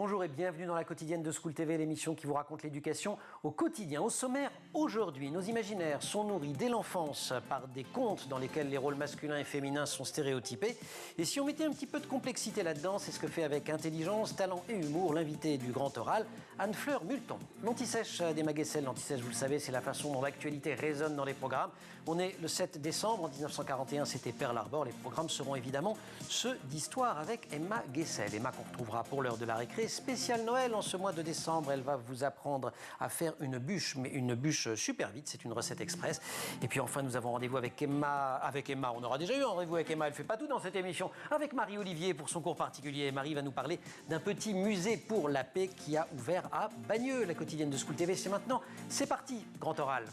Bonjour et bienvenue dans la quotidienne de School TV, l'émission qui vous raconte l'éducation au quotidien. Au sommaire, aujourd'hui, nos imaginaires sont nourris dès l'enfance par des contes dans lesquels les rôles masculins et féminins sont stéréotypés. Et si on mettait un petit peu de complexité là-dedans, c'est ce que fait avec intelligence, talent et humour l'invité du grand oral, Anne-Fleur Multon. L'anti-sèche d'Emma Guessel, l'anti-sèche, vous le savez, c'est la façon dont l'actualité résonne dans les programmes. On est le 7 décembre, en 1941, c'était Pearl Harbor. Les programmes seront évidemment ceux d'histoire avec Emma Guessel. Emma qu'on retrouvera pour l'heure de la récré. Spécial Noël en ce mois de décembre, elle va vous apprendre à faire une bûche, mais une bûche super vite, c'est une recette express. Et puis enfin, nous avons rendez-vous avec Emma. Avec Emma, on aura déjà eu un rendez-vous avec Emma, elle ne fait pas tout dans cette émission. Avec Marie-Olivier pour son cours particulier. Marie va nous parler d'un petit musée pour la paix qui a ouvert à Bagneux. La quotidienne de School TV, c'est maintenant. C'est parti, grand oral.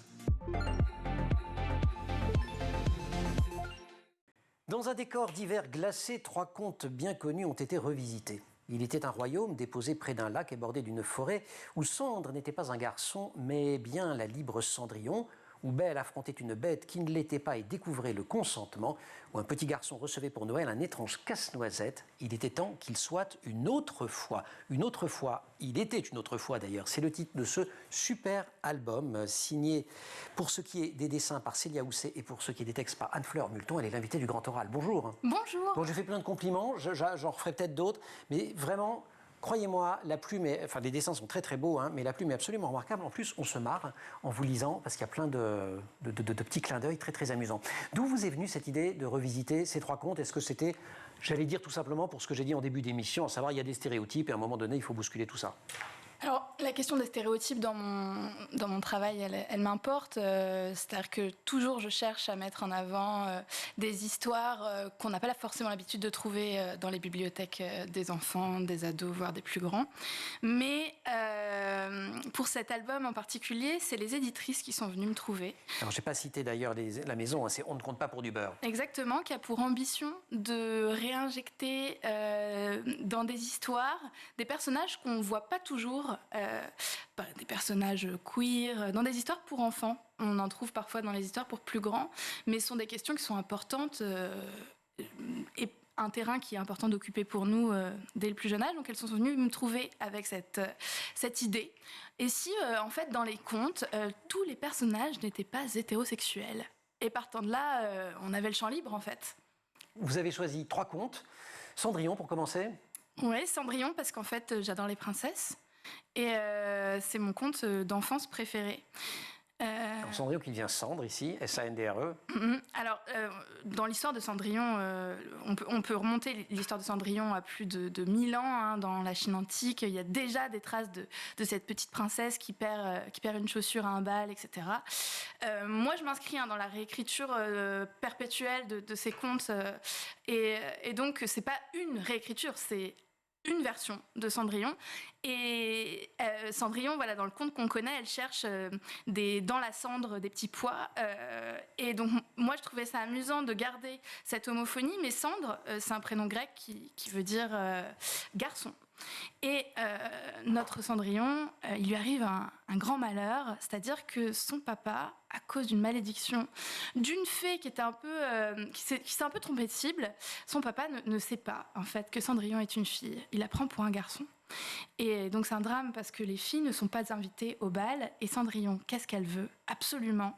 Dans un décor d'hiver glacé, 3 contes bien connus ont été revisités. Il était un royaume déposé près d'un lac et bordé d'une forêt où Cendre n'était pas un garçon, mais bien la libre Cendrillon, où Belle affrontait une bête qui ne l'était pas et découvrait le consentement, où un petit garçon recevait pour Noël un étrange casse-noisette. Il était temps qu'il soit une autre fois. Une autre fois, il était une autre fois d'ailleurs. C'est le titre de ce super album signé pour ce qui est des dessins par Célia Housset et pour ce qui est des textes par Anne-Fleur Multon. Elle est l'invitée du Grand Oral. Bonjour. Bonjour. Bon, je fais plein de compliments, j'en referai peut-être d'autres, mais vraiment... Croyez-moi, la plume est... Enfin, les dessins sont très très beaux, hein, mais la plume est absolument remarquable. En plus, on se marre en vous lisant parce qu'il y a plein de petits clins d'œil très très amusants. D'où vous est venue cette idée de revisiter ces 3 contes? Est-ce que c'était, j'allais dire tout simplement pour ce que j'ai dit en début d'émission, à savoir il y a des stéréotypes et à un moment donné, il faut bousculer tout ça? Alors, la question des stéréotypes dans mon travail, elle m'importe. C'est-à-dire que toujours, je cherche à mettre en avant des histoires qu'on n'a pas forcément l'habitude de trouver dans les bibliothèques des enfants, des ados, voire des plus grands. Mais pour cet album en particulier, c'est les éditrices qui sont venues me trouver. Alors, je n'ai pas cité d'ailleurs la maison, hein, c'est On ne compte pas pour du beurre. Exactement, qui a pour ambition de réinjecter dans des histoires des personnages qu'on ne voit pas toujours. Des personnages queer, dans des histoires pour enfants. On en trouve parfois dans les histoires pour plus grands, mais ce sont des questions qui sont importantes et un terrain qui est important d'occuper pour nous dès le plus jeune âge. Donc elles sont venues me trouver avec cette idée. Et si, en fait, dans les contes, tous les personnages n'étaient pas hétérosexuels. Et partant de là, on avait le champ libre, en fait. Vous avez choisi 3 contes. Cendrillon, pour commencer. Oui, Cendrillon, parce qu'en fait, j'adore les princesses. Et c'est mon conte d'enfance préféré. Alors, Cendrillon qui devient Cendre ici, S-A-N-D-R-E. Alors, dans l'histoire de Cendrillon, on peut remonter l'histoire de Cendrillon à plus de 1000 ans. Hein, dans la Chine antique, il y a déjà des traces de cette petite princesse qui perd une chaussure à un bal, etc. Moi, je m'inscris dans la réécriture perpétuelle de ces contes. Et donc, c'est pas une réécriture, c'est une version de Cendrillon. Et Cendrillon, voilà, dans le conte qu'on connaît, elle cherche dans la cendre des petits pois. Et donc, moi, je trouvais ça amusant de garder cette homophonie, mais Cendre, c'est un prénom grec qui veut dire garçon. Et notre Cendrillon, il lui arrive un grand malheur, c'est-à-dire que son papa, à cause d'une malédiction d'une fée qui s'est un peu trompée de cible, son papa ne sait pas en fait que Cendrillon est une fille. Il la prend pour un garçon. Et donc c'est un drame parce que les filles ne sont pas invitées au bal. Et Cendrillon, qu'est-ce qu'elle veut? Absolument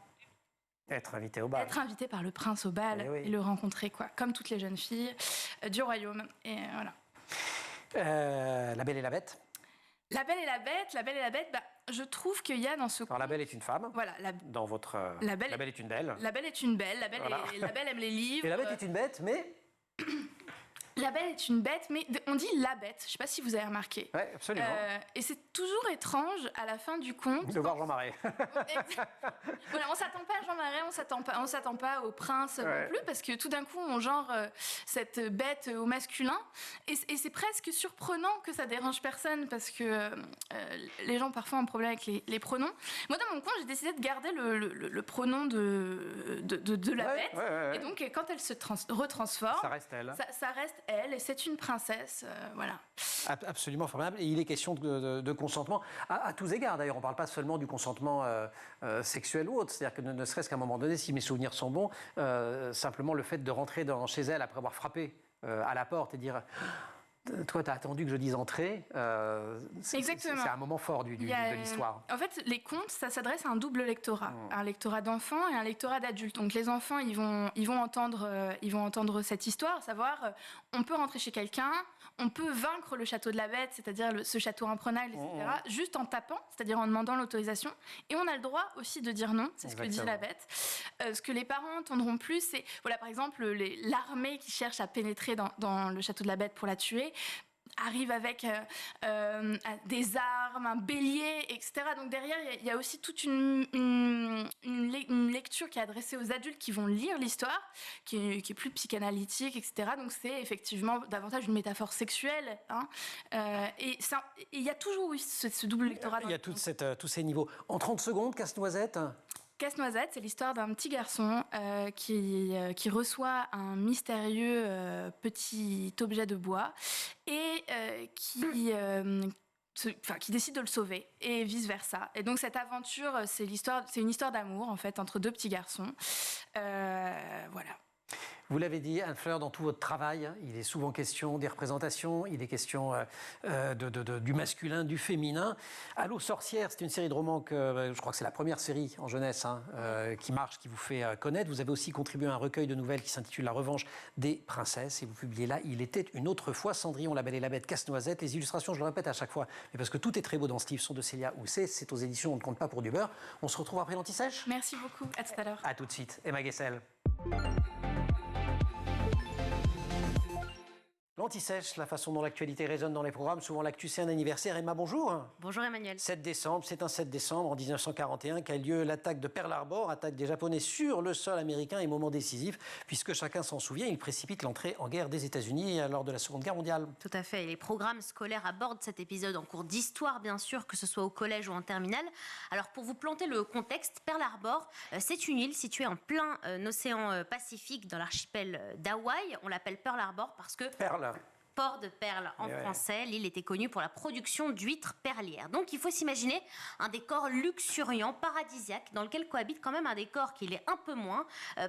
être invitée au bal. Être invitée par le prince au bal et le rencontrer, quoi, comme toutes les jeunes filles du royaume. Et voilà. La Belle et la Bête. La Belle et la Bête, je trouve qu'il y a dans ce conte... Alors la Belle est une femme. Voilà. Dans votre... La Belle est une belle. La Belle est une belle. La Belle aime les livres. Et la Bête est une bête, mais... La Belle est une bête, mais on dit la bête. Je ne sais pas si vous avez remarqué. Oui, absolument. Et c'est toujours étrange à la fin du conte. De voir Jean Marais. Voilà, on s'attend pas à Jean Marais, on s'attend pas au prince non plus, parce que tout d'un coup on genre cette bête au masculin. Et c'est presque surprenant que ça dérange personne, parce que les gens parfois ont un problème avec les pronoms. Moi, dans mon conte, j'ai décidé de garder le pronom de la bête. Et donc quand elle se retransforme, ça reste elle. Ça reste elle, et c'est une princesse, voilà. Absolument formidable. Et il est question de consentement à tous égards. D'ailleurs, on ne parle pas seulement du consentement sexuel ou autre. C'est-à-dire que ne serait-ce qu'à un moment donné, si mes souvenirs sont bons, simplement le fait de rentrer chez elle après avoir frappé à la porte et dire Toi, tu as attendu que je dise entrée. Exactement. C'est un moment fort de l'histoire. En fait, les contes, ça s'adresse à un double lectorat. Un lectorat d'enfants et un lectorat d'adultes. Donc les enfants, ils vont entendre cette histoire, à savoir, on peut rentrer chez quelqu'un, on peut vaincre le château de la bête, c'est-à-dire ce château imprenable, etc., juste en tapant, c'est-à-dire en demandant l'autorisation. Et on a le droit aussi de dire non, c'est ce que dit la bête. Ce que les parents entendront plus, c'est, voilà, par exemple, l'armée qui cherche à pénétrer dans le château de la bête pour la tuer, arrive avec des armes, un bélier, etc. Donc derrière, il y a aussi toute une lecture qui est adressée aux adultes qui vont lire l'histoire, qui est plus psychanalytique, etc. Donc c'est effectivement davantage une métaphore sexuelle. Hein. Et il y a toujours eu ce double lectorat. Il y a tous ces niveaux. En 30 secondes, Casse-Noisette. Casse-Noisette, c'est l'histoire d'un petit garçon qui reçoit un mystérieux petit objet de bois et qui décide de le sauver et vice-versa. Et donc cette aventure, c'est une histoire d'amour en fait entre deux petits garçons. Voilà. Vous l'avez dit, Anne-Fleur, dans tout votre travail, il est souvent question des représentations, il est question du masculin, du féminin. Allô, sorcière, c'est une série de romans que je crois que c'est la première série en jeunesse qui marche, qui vous fait connaître. Vous avez aussi contribué à un recueil de nouvelles qui s'intitule La revanche des princesses. Et vous publiez là, Il était une autre fois, Cendrillon, La Belle et la Bête, Casse-Noisette. Les illustrations, je le répète à chaque fois, mais parce que tout est très beau dans ce livre, sont de Célia Housset. C'est aux éditions On ne compte pas pour du beurre. On se retrouve après l'Anti-Sèche. Merci beaucoup, à tout à l'heure. À tout de suite. Emma Guessel. L'Anti-Sèche, la façon dont l'actualité résonne dans les programmes, souvent l'actu c'est un anniversaire. Emma, bonjour. Bonjour Emmanuel. 7 décembre, c'est un 7 décembre en 1941 qu'a lieu l'attaque de Pearl Harbor, attaque des Japonais sur le sol américain et moment décisif, puisque chacun s'en souvient, il précipite l'entrée en guerre des États-Unis lors de la Seconde Guerre mondiale. Tout à fait, et les programmes scolaires abordent cet épisode en cours d'histoire, bien sûr, que ce soit au collège ou en terminale. Alors pour vous planter le contexte, Pearl Harbor, c'est une île située en plein océan Pacifique dans l'archipel d'Hawaï. On l'appelle Pearl Harbor parce que... Port de perles en français, l'île était connue pour la production d'huîtres perlières. Donc il faut s'imaginer un décor luxuriant, paradisiaque, dans lequel cohabite quand même un décor qui l'est un peu moins.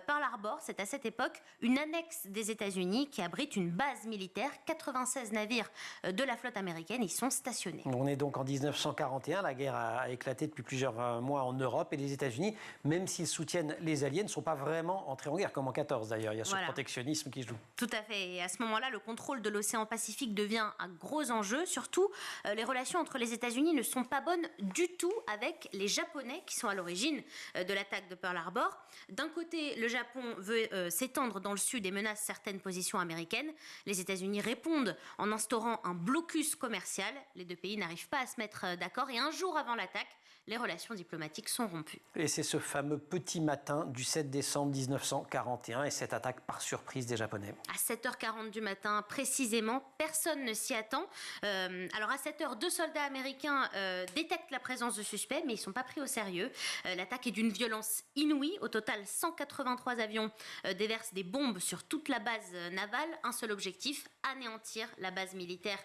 Pearl Harbor, c'est à cette époque une annexe des États-Unis qui abrite une base militaire. 96 navires de la flotte américaine y sont stationnés. On est donc en 1941, la guerre a éclaté depuis plusieurs mois en Europe et les États-Unis, même s'ils soutiennent les Alliés, ne sont pas vraiment entrés en guerre, comme en 14 d'ailleurs. Il y a ce protectionnisme qui joue. Tout à fait, et à ce moment-là, le contrôle de l'océan Pacifique devient un gros enjeu. Surtout, les relations entre les États-Unis ne sont pas bonnes du tout avec les Japonais qui sont à l'origine de l'attaque de Pearl Harbor. D'un côté, le Japon veut s'étendre dans le sud et menace certaines positions américaines. Les États-Unis répondent en instaurant un blocus commercial. Les deux pays n'arrivent pas à se mettre d'accord et un jour avant l'attaque, les relations diplomatiques sont rompues. Et c'est ce fameux petit matin du 7 décembre 1941 et cette attaque par surprise des Japonais. À 7h40 du matin, précisément, personne ne s'y attend. Alors à 7h, 2 soldats américains détectent la présence de suspects, mais ils ne sont pas pris au sérieux. L'attaque est d'une violence inouïe. Au total, 183 avions déversent des bombes sur toute la base navale. Un seul objectif, anéantir la base militaire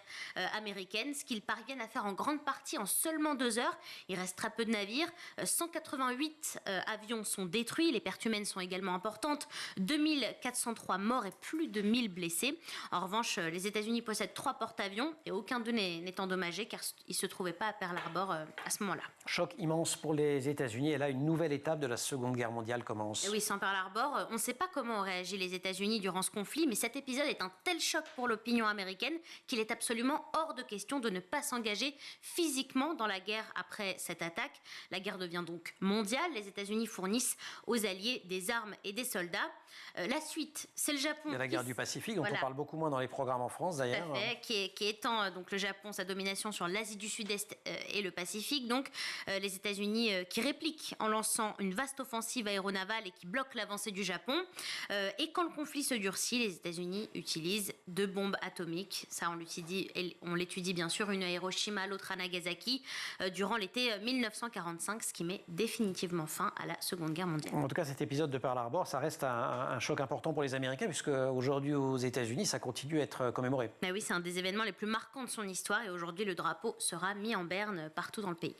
américaine, ce qu'ils parviennent à faire en grande partie en seulement 2 heures. Il reste très peu de navires. 188 avions sont détruits. Les pertes humaines sont également importantes. 2403 morts et plus de 1000 blessés. En revanche, les États-Unis possèdent 3 porte-avions et aucun d'eux n'est endommagé car ils ne se trouvaient pas à Pearl Harbor à ce moment-là. Choc immense pour les États-Unis et là, une nouvelle étape de la Seconde Guerre mondiale commence. Et oui, sans Pearl Harbor, on ne sait pas comment ont réagi les États-Unis durant ce conflit, mais cet épisode est un tel choc pour l'opinion américaine qu'il est absolument hors de question de ne pas s'engager physiquement dans la guerre après cette attaque. La guerre devient donc mondiale. Les États-Unis fournissent aux Alliés des armes et des soldats. La suite, c'est le Japon. Il y a la guerre du Pacifique, dont on parle beaucoup moins dans les programmes en France d'ailleurs. Tout à fait, qui étend donc le Japon sa domination sur l'Asie du Sud-Est et le Pacifique. Donc les États-Unis qui répliquent en lançant une vaste offensive aéronavale et qui bloquent l'avancée du Japon. Et quand le conflit se durcit, les États-Unis utilisent 2 bombes atomiques. Ça, on l'étudie bien sûr, une à Hiroshima, l'autre à Nagasaki, durant l'été 1945, ce qui met définitivement fin à la Seconde Guerre mondiale. En tout cas, cet épisode de Pearl Harbor, ça reste un choc important pour les Américains, puisque aujourd'hui aux États-Unis, ça continue à être commémoré. Mais oui, c'est un des événements les plus marquants de son histoire et aujourd'hui, le drapeau sera mis en berne partout dans le pays.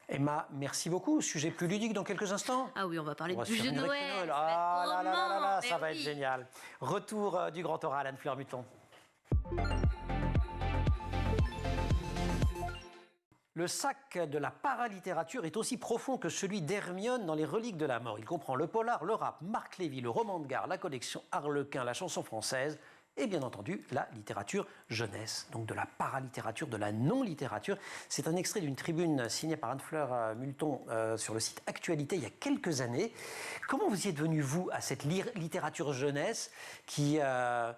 Emma, merci beaucoup. Sujet plus ludique dans quelques instants. Ah oui, on va parler du jeu de Noël. Ah là là, ça va être génial. Retour du grand oral, Anne-Fleur Muton. Le sac de la paralittérature est aussi profond que celui d'Hermione dans Les Reliques de la Mort. Il comprend le polar, le rap, Marc Lévy, le roman de gare, la collection Harlequin, la chanson française et bien entendu la littérature jeunesse, donc de la paralittérature, de la non-littérature. C'est un extrait d'une tribune signée par Anne-Fleur Multon sur le site Actualité il y a quelques années. Comment vous y êtes venu, vous, à cette littérature jeunesse qui, à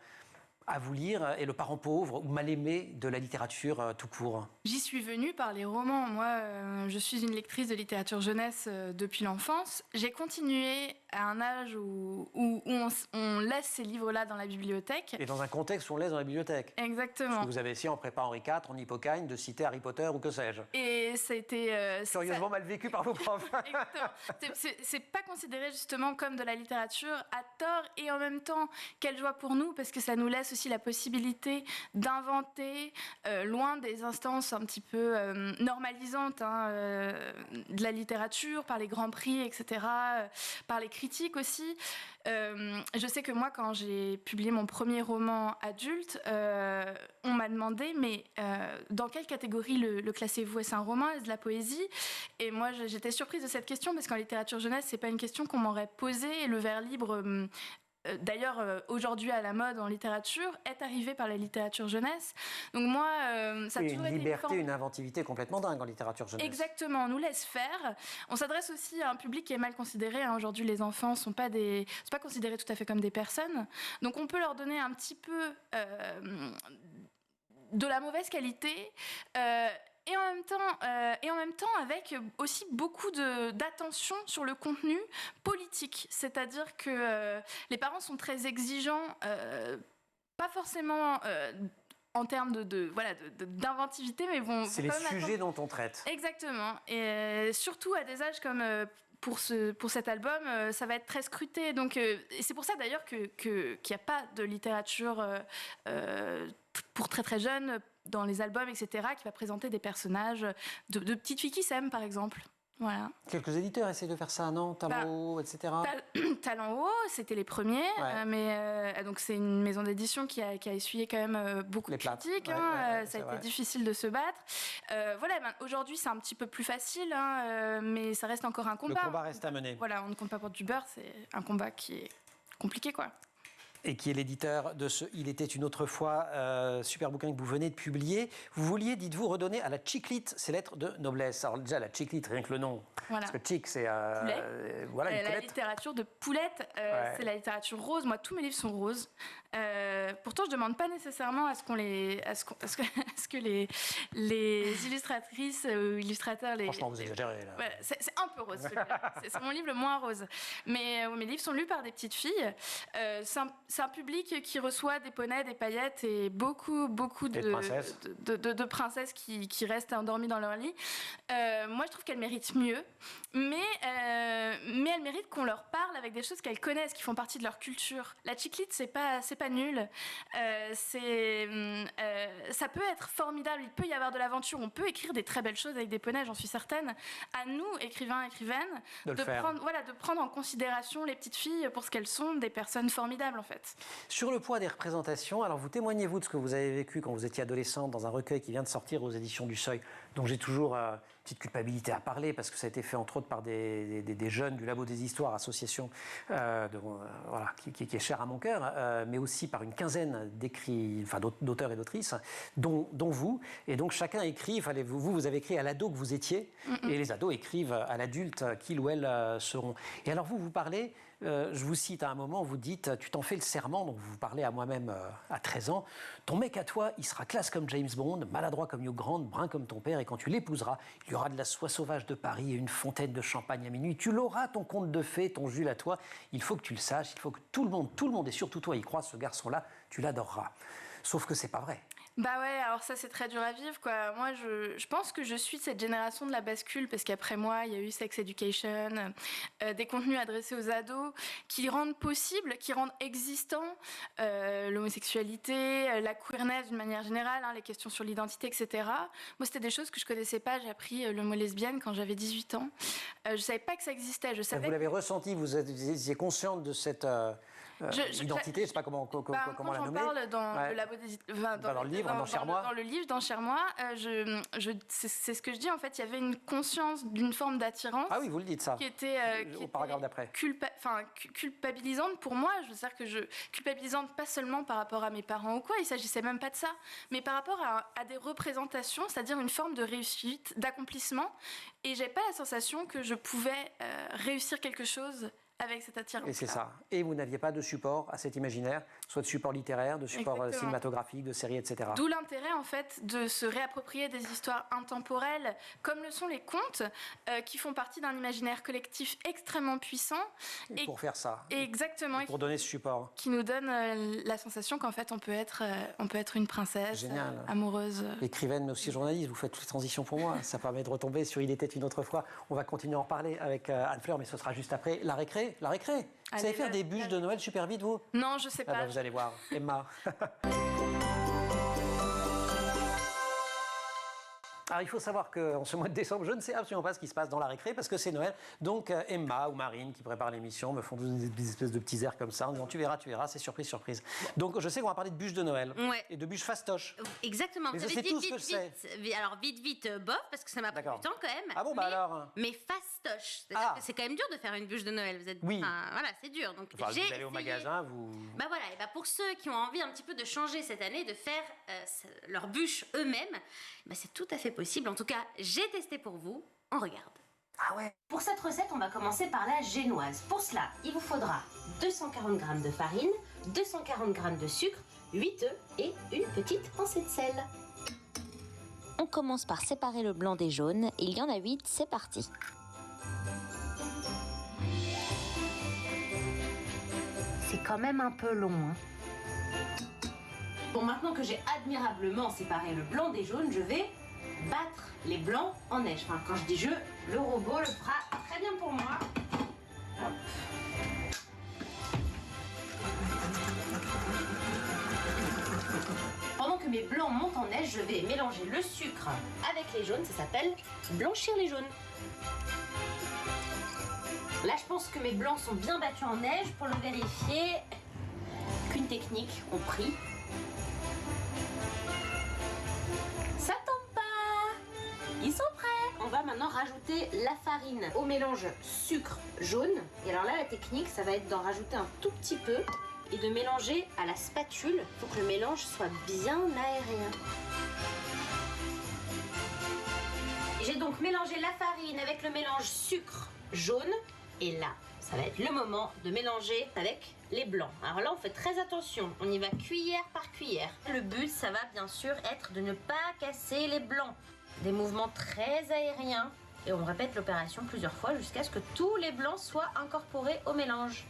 vous lire, est le parent pauvre ou mal aimé de la littérature tout court? J'y suis venue par les romans. Moi, je suis une lectrice de littérature jeunesse depuis l'enfance. J'ai continué à un âge où on laisse ces livres-là dans la bibliothèque. Et dans un contexte où on laisse dans la bibliothèque. Exactement. Parce que vous avez essayé en prépa Henri IV, en Hippocagne, de citer Harry Potter ou que sais-je. Et ça a été... curieusement mal vécu par vos profs. Exactement. C'est pas considéré justement comme de la littérature à tort, et en même temps, quelle joie pour nous, parce que ça nous laisse aussi la possibilité d'inventer, loin des instances un petit peu normalisantes de la littérature, par les grands prix, etc., par les critiques aussi. Je sais que moi, quand j'ai publié mon premier roman adulte, on m'a demandé, mais dans quelle catégorie le classez-vous? Est-ce un roman? Est-ce de la poésie? Et moi, j'étais surprise de cette question, parce qu'en littérature jeunesse, c'est pas une question qu'on m'aurait posée, et le vers libre... D'ailleurs, aujourd'hui à la mode en littérature, est arrivé par la littérature jeunesse. Donc moi, ça a toujours été une liberté, une inventivité complètement dingue en littérature jeunesse. Exactement, on nous laisse faire. On s'adresse aussi à un public qui est mal considéré. Aujourd'hui, les enfants ne sont pas considérés tout à fait comme des personnes. Donc on peut leur donner un petit peu de la mauvaise qualité. Et en même temps, avec aussi beaucoup d'attention sur le contenu politique. C'est-à-dire que les parents sont très exigeants, pas forcément en termes d'inventivité, mais vont... C'est les sujets dont on traite. Exactement. Et surtout à des âges comme... Pour cet album, ça va être très scruté. Donc, et c'est pour ça d'ailleurs qu'il n'y a pas de littérature pour très très jeunes dans les albums, etc., qui va présenter des personnages de petites filles qui s'aiment, par exemple. Voilà. Quelques éditeurs essaient de faire ça, non? Talent Haut, etc. Talent Haut, c'était les premiers, mais donc c'est une maison d'édition qui a essuyé quand même beaucoup de critiques. Ça a été difficile de se battre. Aujourd'hui, c'est un petit peu plus facile, mais ça reste encore un combat. Le combat reste à mener. Voilà, on ne compte pas pour du beurre, c'est un combat qui est compliqué, quoi. Et qui est l'éditeur de ce Il était une autre fois, super bouquin que vous venez de publier. Vous vouliez, dites-vous, redonner à la chiclite ses lettres de noblesse. Alors déjà, la chiclite, rien que le nom. Voilà. Parce que chic, c'est... la littérature de Poulette, c'est la littérature rose. Moi, tous mes livres sont roses. Pourtant, je ne demande pas nécessairement à ce que les illustratrices ou illustrateurs... Franchement, vous exagérez, là. Voilà, c'est un peu rose, c'est mon livre le moins rose. Mais mes livres sont lus par des petites filles. C'est un public qui reçoit des poneys, des paillettes et beaucoup de princesses qui restent endormies dans leur lit. Moi, je trouve qu'elles méritent mieux, mais elles méritent qu'on leur parle avec des choses qu'elles connaissent, qui font partie de leur culture. La chiclite, c'est pas nul. Ça peut être formidable. Il peut y avoir de l'aventure. On peut écrire des très belles choses avec des poneys, j'en suis certaine. À nous, écrivains, écrivaines, de prendre en considération les petites filles pour ce qu'elles sont, des personnes formidables. En fait. Sur le poids des représentations, alors vous témoignez-vous de ce que vous avez vécu quand vous étiez adolescente dans un recueil qui vient de sortir aux éditions du Seuil, dont j'ai toujours une petite culpabilité à parler parce que ça a été fait entre autres par des jeunes du Labo des Histoires, association qui est chère à mon cœur, mais aussi par une quinzaine d'auteurs et d'autrices, dont vous. Et donc chacun écrit, vous avez écrit à l'ado que vous étiez, et les ados écrivent à l'adulte qu'ils ou elles seront. Et alors vous parlez... je vous cite à un moment, vous dites, tu t'en fais le serment, donc vous parlez à moi-même à 13 ans, ton mec à toi, il sera classe comme James Bond, maladroit comme Hugh Grant, brun comme ton père, et quand tu l'épouseras, il y aura de la soie sauvage de Paris et une fontaine de champagne à minuit, tu l'auras ton conte de fées, ton Jules à toi, il faut que tu le saches, il faut que tout le monde, et surtout toi, y croit, ce garçon-là, tu l'adoreras. Sauf que c'est pas vrai. Bah ouais, alors ça c'est très dur à vivre quoi. Moi je pense que je suis de cette génération de la bascule parce qu'après moi il y a eu Sex Education, des contenus adressés aux ados qui rendent possible, qui rendent existant l'homosexualité, la queerness d'une manière générale, les questions sur l'identité, etc. Moi c'était des choses que je connaissais pas, j'ai appris le mot lesbienne quand j'avais 18 ans. Je savais pas que ça existait. Vous l'avez ressenti, vous étiez consciente de cette... Identité, je ne sais pas comment quand la j'en nommer. parle dans le labo dans le livre, dans Cher-moi. Dans le livre, dans Cher-moi, c'est ce que je dis, en fait, il y avait une conscience d'une forme d'attirance. Ah oui, vous le dites ça. Qui était, au paragraphe d'après. Culpabilisante pour moi. Je veux dire que culpabilisante pas seulement par rapport à mes parents ou quoi, il s'agissait même pas de ça, mais par rapport à des représentations, c'est-à-dire une forme de réussite, d'accomplissement. Et j'ai pas la sensation que je pouvais réussir quelque chose avec cette attirance. Et c'est ça. Et vous n'aviez pas de support à cet imaginaire, soit de support littéraire, de support cinématographique, de série, etc. D'où l'intérêt, en fait, de se réapproprier des histoires intemporelles, comme le sont les contes, qui font partie d'un imaginaire collectif extrêmement puissant. Et pour faire ça. Exactement. Et pour donner ce support. Qui nous donne la sensation qu'en fait, on peut être une princesse amoureuse. Écrivaine, mais aussi journaliste. Vous faites toutes les transitions pour moi. Ça permet de retomber sur Il était une autre fois. On va continuer à en parler avec Anne-Fleur, mais ce sera juste après la récré. La récré. Vous savez faire des bûches de Noël super vite, vous? Non, je sais pas. Bah, vous allez voir. Emma. Alors, il faut savoir qu'en ce mois de décembre, je ne sais absolument pas ce qui se passe dans la récré parce que c'est Noël. Donc, Emma ou Marine, qui prépare l'émission, me font des espèces de petits airs comme ça en disant tu verras, c'est surprise, surprise. Donc, je sais qu'on va parler de bûches de Noël et de bûches fastoches. Exactement. Mais c'est tout ce que je sais. Alors, vite, bof, parce que ça m'a pris du temps quand même. Ah bon, alors mais fastoche. C'est-à-dire que c'est quand même dur de faire une bûche de Noël. Vous êtes... Oui. Voilà, c'est dur. Donc, vous allez au magasin, vous... Bah voilà, et bah pour ceux qui ont envie un petit peu de changer cette année, de faire leur bûche eux-mêmes, bah c'est tout à fait possible. En tout cas, j'ai testé pour vous. On regarde. Ah ouais. Pour cette recette, on va commencer par la génoise. Pour cela, il vous faudra 240 g de farine, 240 g de sucre, 8 œufs et une petite pincée de sel. On commence par séparer le blanc des jaunes. Il y en a 8, c'est parti. C'est quand même un peu long, hein. Bon, maintenant que j'ai admirablement séparé le blanc des jaunes, je vais battre les blancs en neige. Enfin, quand je dis je, le robot le fera très bien pour moi. Hop. Pendant que mes blancs montent en neige, je vais mélanger le sucre avec les jaunes. Ça s'appelle blanchir les jaunes. Là, je pense que mes blancs sont bien battus en neige. Pour le vérifier, qu'une technique, on prie. Ça tombe pas! Ils sont prêts! On va maintenant rajouter la farine au mélange sucre-jaune. Et alors là, la technique, ça va être d'en rajouter un tout petit peu et de mélanger à la spatule. Il faut que le mélange soit bien aérien. J'ai donc mélangé la farine avec le mélange sucre-jaune. Et là, ça va être le moment de mélanger avec les blancs. Alors là, on fait très attention. On y va cuillère par cuillère. Le but, ça va bien sûr être de ne pas casser les blancs. Des mouvements très aériens. Et on répète l'opération plusieurs fois jusqu'à ce que tous les blancs soient incorporés au mélange.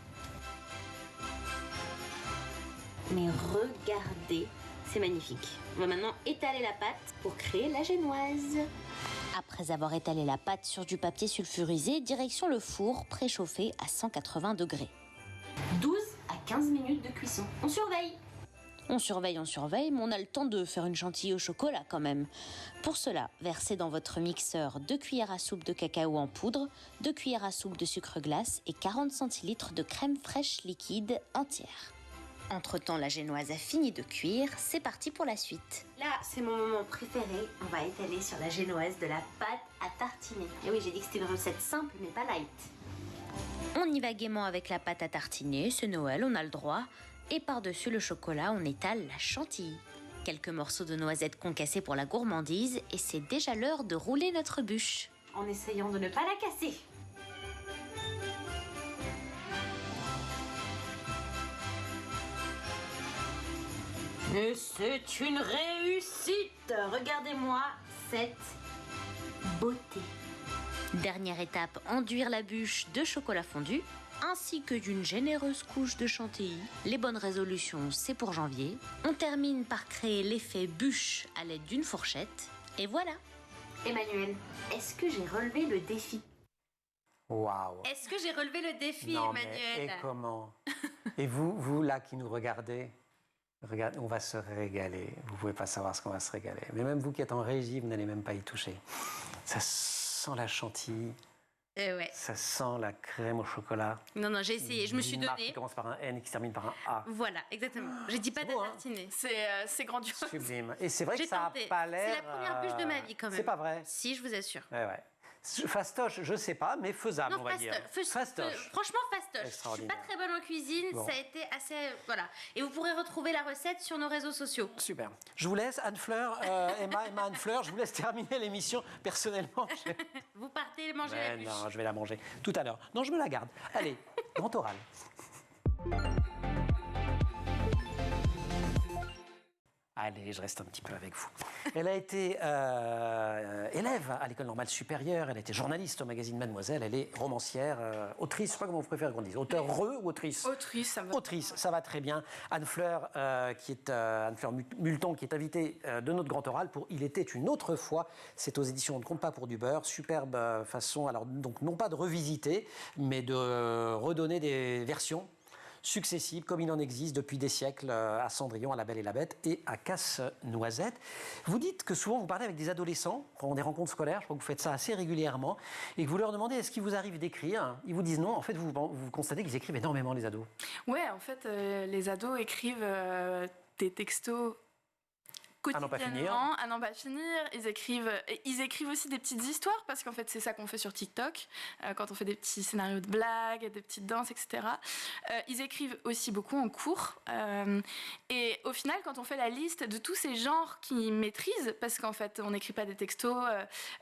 Mais regardez, c'est magnifique. On va maintenant étaler la pâte pour créer la génoise. Après avoir étalé la pâte sur du papier sulfurisé, direction le four préchauffé à 180 degrés. 12 à 15 minutes de cuisson. On surveille. On surveille, mais on a le temps de faire une chantilly au chocolat quand même. Pour cela, versez dans votre mixeur 2 cuillères à soupe de cacao en poudre, 2 cuillères à soupe de sucre glace et 40 centilitres de crème fraîche liquide entière. Entre-temps, la génoise a fini de cuire, c'est parti pour la suite. Là, c'est mon moment préféré. On va étaler sur la génoise de la pâte à tartiner. Et oui, j'ai dit que c'était une recette simple, mais pas light. On y va gaiement avec la pâte à tartiner, c'est Noël, on a le droit. Et par-dessus le chocolat, on étale la chantilly. Quelques morceaux de noisettes concassés pour la gourmandise, et c'est déjà l'heure de rouler notre bûche. En essayant de ne pas la casser. Et c'est une réussite! Regardez-moi cette beauté. Dernière étape, enduire la bûche de chocolat fondu, ainsi que d'une généreuse couche de chantilly. Les bonnes résolutions, c'est pour janvier. On termine par créer l'effet bûche à l'aide d'une fourchette. Et voilà! Emmanuel, est-ce que j'ai relevé le défi? Waouh! Est-ce que j'ai relevé le défi, non, Emmanuel? Mais, et comment? Et vous là qui nous regardez, on va se régaler. Vous ne pouvez pas savoir ce qu'on va se régaler. Mais même vous qui êtes en régie, vous n'allez même pas y toucher. Ça sent la chantilly. Ouais. Ça sent la crème au chocolat. Non, j'ai essayé, je me suis Une marque donnée. qui commence par un N et qui se termine par un A. Voilà, exactement. J'ai dit pas beau, hein. tartiner. C'est grandiose. Sublime. Et c'est vrai que J'ai ça n'a tenté. pas l'air... C'est la première bûche de ma vie, quand même. C'est pas vrai. Si, je vous assure. Ouais. Fastoche, je sais pas, mais faisable, Non, on va dire. Fastoche. Franchement, fastoche. Je suis Extraordinaire. pas très bonne en cuisine, Bon. ça a été assez... Voilà. Et vous pourrez retrouver la recette sur nos réseaux sociaux. Super. Je vous laisse, Anne-Fleur, Emma, Anne-Fleur, je vous laisse terminer l'émission. Personnellement, Vous partez manger la bûche. non, je vais la manger tout à l'heure. Non, je me la garde. Allez, grand oral. Allez, je reste un petit peu avec vous. Elle a été élève à l'École normale supérieure, elle a été journaliste au magazine Mademoiselle, elle est romancière, autrice, je sais pas comment vous préférez qu'on dise, auteur ou autrice. Autrice, ça va. Autrice, ça va très bien. Anne-Fleur, Anne-Fleur Multon, qui est invitée de notre grand oral pour Il était une autre fois. C'est aux éditions On ne compte pas pour du beurre. Superbe façon, alors donc non pas de revisiter, mais de redonner des versions successives, comme il en existe depuis des siècles à Cendrillon, à La Belle et la Bête et à Casse-Noisette. Vous dites que souvent vous parlez avec des adolescents pendant des rencontres scolaires, je crois que vous faites ça assez régulièrement, et que vous leur demandez est-ce qu'il vous arrive d'écrire. Ils vous disent non, en fait vous constatez qu'ils écrivent énormément les ados. Ouais, en fait, les ados écrivent des textos quotidiennement, à n'en pas finir. Ils écrivent aussi des petites histoires, parce qu'en fait, c'est ça qu'on fait sur TikTok, quand on fait des petits scénarios de blagues, des petites danses, etc. Ils écrivent aussi beaucoup en cours. Et au final, quand on fait la liste de tous ces genres qu'ils maîtrisent, parce qu'en fait, on n'écrit pas des textos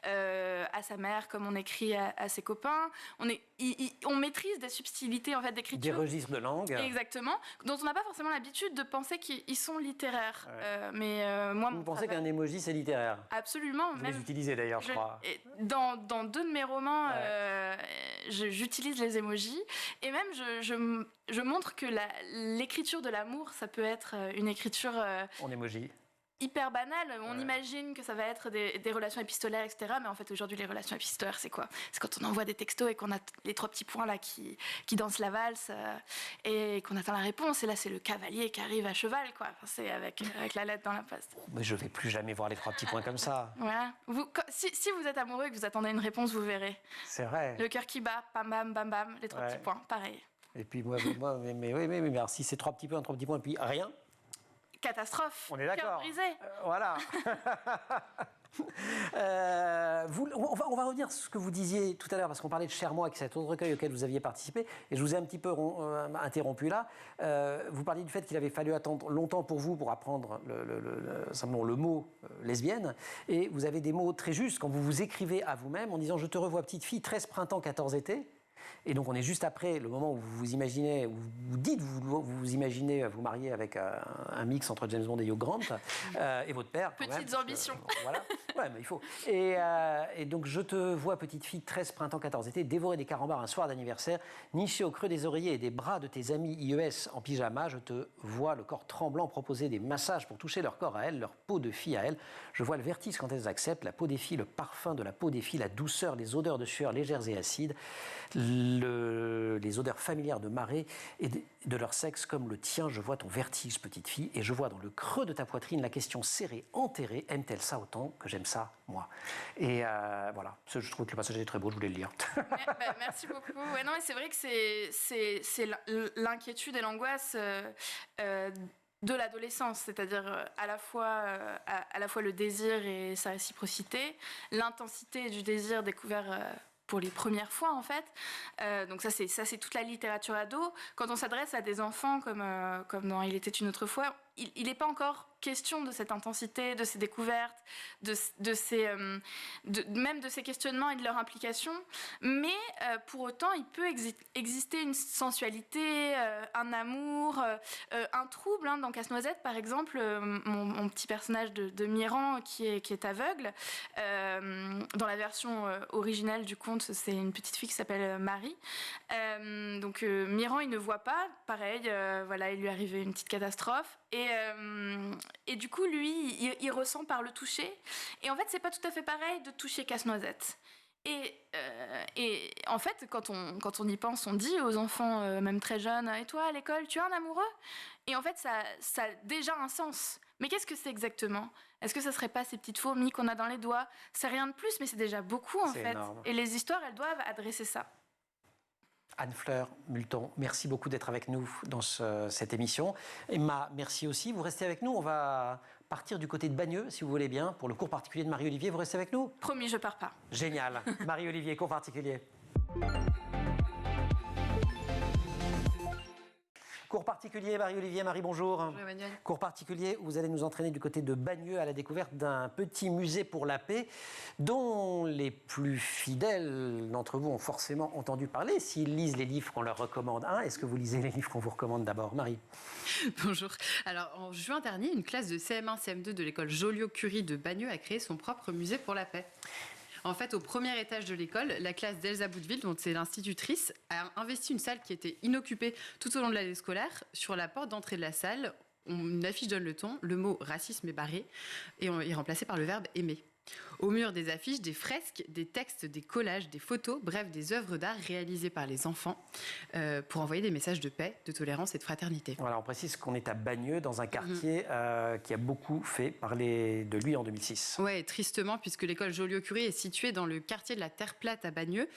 à sa mère comme on écrit à ses copains, on maîtrise des subtilités en fait, d'écriture. Des registres de langue. Exactement, dont on n'a pas forcément l'habitude de penser qu'ils sont littéraires. Ouais. Moi, vous pensez qu'un emoji, c'est littéraire? Absolument. Vous les utilisez d'ailleurs, je crois. Dans 2 de mes romans, j'utilise les emojis. Et même, je montre que l'écriture de l'amour, ça peut être une écriture... en emoji. Hyper banal, on imagine que ça va être des relations épistolaires, etc. Mais en fait, aujourd'hui, les relations épistolaires, c'est quoi? C'est quand on envoie des textos et qu'on a les 3 petits points là qui dansent la valse et qu'on attend la réponse. Et là, c'est le cavalier qui arrive à cheval, quoi. Enfin, c'est avec la lettre dans la poste. Mais je vais plus jamais voir les 3 petits points comme ça. Voilà. Si vous êtes amoureux et que vous attendez une réponse, vous verrez. C'est vrai. Le cœur qui bat, bam bam bam bam, les 3 petits points, pareil. Et puis moi mais alors, si c'est 3 petits points, et puis rien. Catastrophe. On est d'accord. Cœur brisé. Voilà. On va revenir sur ce que vous disiez tout à l'heure, parce qu'on parlait de Cher-moi, qui est cet autre recueil auquel vous aviez participé, et je vous ai un petit peu interrompu là. Vous parliez du fait qu'il avait fallu attendre longtemps pour vous pour apprendre simplement le mot lesbienne, et vous avez des mots très justes quand vous vous écrivez à vous-même en disant « Je te revois petite fille, 13 printemps, 14 étés ». Et donc on est juste après le moment où vous vous imaginez, où vous dites, vous imaginez vous marier avec un mix entre James Bond et Hugh Grant et votre père. Petites ambitions. Voilà, ouais, mais il faut. Et donc je te vois petite fille, 13 printemps, 14 été, dévorer des carambars un soir d'anniversaire, niché au creux des oreillers et des bras de tes amis IES en pyjama. Je te vois le corps tremblant proposer des massages pour toucher leur corps à elles, leur peau de fille à elles. Je vois le vertige quand elles acceptent, la peau des filles, le parfum de la peau des filles, la douceur, les odeurs de sueur légères et acides. Les odeurs familières de marée et de leur sexe comme le tien. Je vois ton vertige, petite fille, et je vois dans le creux de ta poitrine la question serrée, enterrée. Aime-t-elle ça autant que j'aime ça, moi? Et voilà, je trouve que le passage est très beau, je voulais le lire. Merci beaucoup. Ouais, non, mais c'est vrai que c'est l'inquiétude et l'angoisse de l'adolescence, c'est-à-dire à la fois le désir et sa réciprocité, l'intensité du désir découvert pour les premières fois en fait. Donc ça c'est toute la littérature ado. Quand on s'adresse à des enfants comme dans Il était une autre fois, il n'est pas encore question de cette intensité, de ces découvertes, même de ces questionnements et de leur implication. Mais pour autant, il peut exister une sensualité, un amour, un trouble. Hein. Dans Casse-Noisette, par exemple, mon petit personnage de Miran qui est aveugle, dans la version originale du conte, c'est une petite fille qui s'appelle Marie. Donc Miran, il ne voit pas. Pareil, voilà, il lui est arrivé une petite catastrophe. Et du coup, lui, il ressent par le toucher. Et en fait, c'est pas tout à fait pareil de toucher Casse-Noisette. Et en fait, quand on y pense, on dit aux enfants, même très jeunes, « Et toi, à l'école, tu as un amoureux ?» Et en fait, ça a déjà un sens. Mais qu'est-ce que c'est exactement ? Est-ce que ça serait pas ces petites fourmis qu'on a dans les doigts ? C'est rien de plus, mais c'est déjà beaucoup en fait. Énorme. Et les histoires, elles doivent adresser ça. Anne-Fleur Multon, merci beaucoup d'être avec nous dans cette émission. Emma, merci aussi. Vous restez avec nous. On va partir du côté de Bagneux, si vous voulez bien, pour le cours particulier de Marie-Olivier. Vous restez avec nous ? Promis, je pars pas. Génial. Marie-Olivier, cours particulier. Cours particulier, Marie-Olivier. Marie, bonjour. Bonjour Emmanuel. Cours particulier, vous allez nous entraîner du côté de Bagneux à la découverte d'un petit musée pour la paix dont les plus fidèles d'entre vous ont forcément entendu parler s'ils lisent les livres qu'on leur recommande. Est-ce que vous lisez les livres qu'on vous recommande d'abord, Marie ? Bonjour. Alors, en juin dernier, une classe de CM1, CM2 de l'école Joliot-Curie de Bagneux a créé son propre musée pour la paix. En fait, au premier étage de l'école, la classe d'Elsa Bouteville, dont c'est l'institutrice, a investi une salle qui était inoccupée tout au long de l'année scolaire. Sur la porte d'entrée de la salle, une affiche donne le ton, le mot racisme est barré et est remplacé par le verbe aimer. Au mur des affiches, des fresques, des textes, des collages, des photos, bref, des œuvres d'art réalisées par les enfants pour envoyer des messages de paix, de tolérance et de fraternité. Voilà, on précise qu'on est à Bagneux, dans un quartier qui a beaucoup fait parler de lui en 2006. Oui, tristement, puisque l'école Joliot-Curie est située dans le quartier de la Terre Plate à Bagneux.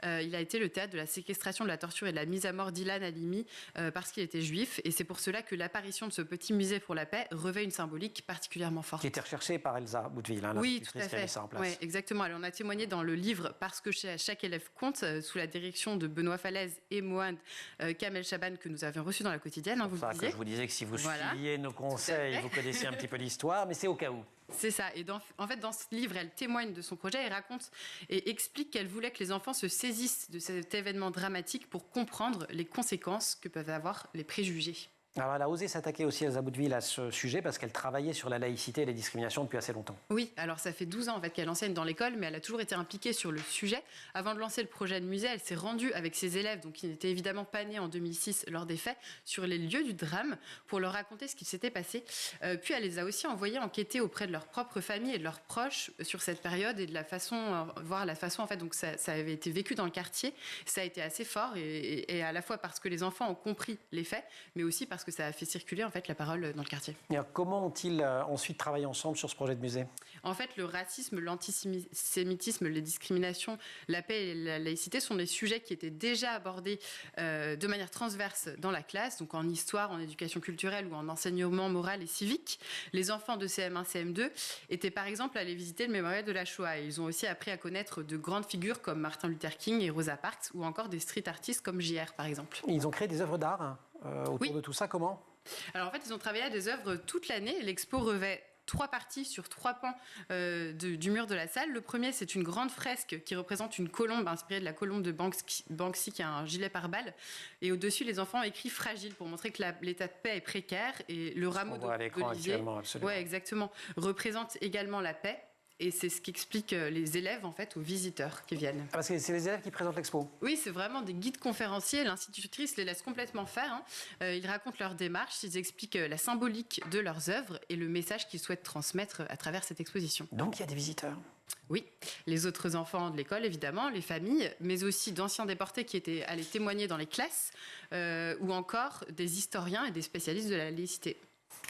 Il a été le théâtre de la séquestration, de la torture et de la mise à mort d'Ilan Halimi parce qu'il était juif. Et c'est pour cela que l'apparition de ce petit musée pour la paix revêt une symbolique particulièrement forte. Qui était recherchée par Elsa Bouteville, oui, tout à fait. Ça en place. Oui, exactement. Alors, on a témoigné dans le livre Parce que chaque élève compte, sous la direction de Benoît Falaise et Mohamed Kamel Chaban, que nous avions reçu dans la quotidienne. Vous le disiez. Je vous disais que si vous suiviez nos conseils, vous connaissiez un petit peu l'histoire, mais c'est au cas où. C'est ça. Et en fait, dans ce livre, elle témoigne de son projet et raconte et explique qu'elle voulait que les enfants se saisissent de cet événement dramatique pour comprendre les conséquences que peuvent avoir les préjugés. Alors, elle a osé s'attaquer aussi, Elsa Bouteville, à ce sujet parce qu'elle travaillait sur la laïcité et les discriminations depuis assez longtemps. Oui, alors ça fait 12 ans en fait, qu'elle enseigne dans l'école, mais elle a toujours été impliquée sur le sujet. Avant de lancer le projet de musée, elle s'est rendue avec ses élèves, donc qui n'étaient évidemment pas nés en 2006 lors des faits, sur les lieux du drame pour leur raconter ce qui s'était passé. Puis elle les a aussi envoyés enquêter auprès de leur propre famille et de leurs proches sur cette période et de la façon, voir la façon en fait, donc ça avait été vécu dans le quartier. Ça a été assez fort et à la fois parce que les enfants ont compris les faits, mais aussi parce que ça a fait circuler en fait la parole dans le quartier. Et alors, comment ont-ils ensuite travaillé ensemble sur ce projet de musée ? En fait, le racisme, l'antisémitisme, les discriminations, la paix et la laïcité sont des sujets qui étaient déjà abordés de manière transverse dans la classe, donc en histoire, en éducation culturelle ou en enseignement moral et civique. Les enfants de CM1, CM2 étaient par exemple allés visiter le mémorial de la Shoah et ils ont aussi appris à connaître de grandes figures comme Martin Luther King et Rosa Parks ou encore des street artistes comme JR par exemple. Ils ont créé des œuvres d'art autour de tout ça, comment ? Alors en fait, ils ont travaillé à des œuvres toute l'année. L'expo revêt 3 parties sur 3 pans du mur de la salle. Le premier, c'est une grande fresque qui représente une colombe inspirée de la colombe de Banksy qui a un gilet pare-balles. Et au-dessus, les enfants ont écrit « fragile » pour montrer que l'état de paix est précaire. Et le rameau d'olivier, ouais, exactement, représente également la paix. Et c'est ce qu'expliquent les élèves en fait aux visiteurs qui viennent. Parce que c'est les élèves qui présentent l'expo. Oui, c'est vraiment des guides conférenciers. L'institutrice les laisse complètement faire. Ils racontent leur démarche, ils expliquent la symbolique de leurs œuvres et le message qu'ils souhaitent transmettre à travers cette exposition. Donc il y a des visiteurs. Oui, les autres enfants de l'école évidemment, les familles, mais aussi d'anciens déportés qui étaient allés témoigner dans les classes, ou encore des historiens et des spécialistes de la laïcité.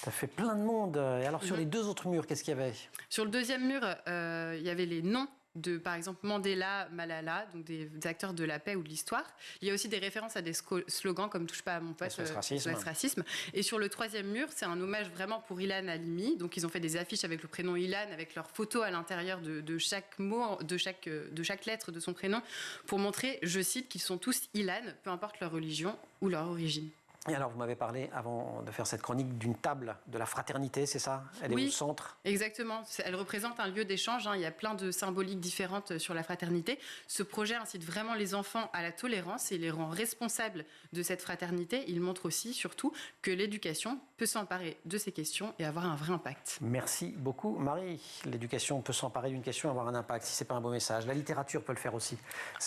Ça fait plein de monde. Et alors, sur les 2 autres murs, qu'est-ce qu'il y avait ? Sur le deuxième mur, il y avait les noms de, par exemple, Mandela, Malala, donc des acteurs de la paix ou de l'histoire. Il y a aussi des références à des slogans comme « Touche pas à mon pote », SOS Racisme. Et sur le troisième mur, c'est un hommage vraiment pour Ilan Halimi. Donc, ils ont fait des affiches avec le prénom Ilan, avec leur photo à l'intérieur de chaque mot, de chaque lettre de son prénom, pour montrer, je cite, qu'ils sont tous Ilan, peu importe leur religion ou leur origine. Et alors, vous m'avez parlé, avant de faire cette chronique, d'une table de la fraternité, c'est ça ? Elle est au centre ? Exactement. Elle représente un lieu d'échange. Il y a plein de symboliques différentes sur la fraternité. Ce projet incite vraiment les enfants à la tolérance et les rend responsables de cette fraternité. Il montre aussi, surtout, que l'éducation peut s'emparer de ces questions et avoir un vrai impact. Merci beaucoup, Marie. L'éducation peut s'emparer d'une question et avoir un impact, si ce n'est pas un beau message. La littérature peut le faire aussi.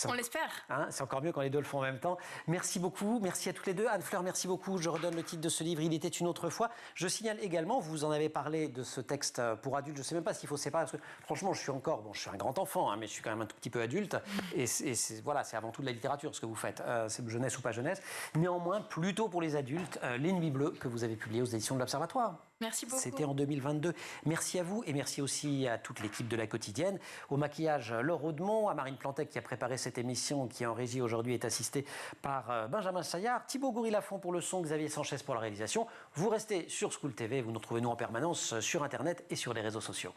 On l'espère. C'est encore mieux quand les deux le font en même temps. Merci beaucoup. Merci à toutes les deux. Anne-Fleur, merci beaucoup. beaucoup. Je redonne le titre de ce livre, Il était une autre fois. Je signale également, vous en avez parlé de ce texte pour adultes. Je ne sais même pas s'il faut séparer, parce que franchement, je suis un grand enfant, hein, mais je suis quand même un tout petit peu adulte. Et voilà, c'est avant tout de la littérature ce que vous faites. C'est jeunesse ou pas jeunesse. Néanmoins, plutôt pour les adultes, Les Nuits Bleues, que vous avez publié aux éditions de l'Observatoire. Merci beaucoup. C'était en 2022. Merci à vous et merci aussi à toute l'équipe de La Quotidienne. Au maquillage, Laure Audemont, à Marine Plantec qui a préparé cette émission, qui en régie aujourd'hui est assistée par Benjamin Saillard, Thibaut Goury-Lafont pour le son, Xavier Sanchez pour la réalisation. Vous restez sur School TV, vous nous retrouvez nous en permanence sur Internet et sur les réseaux sociaux.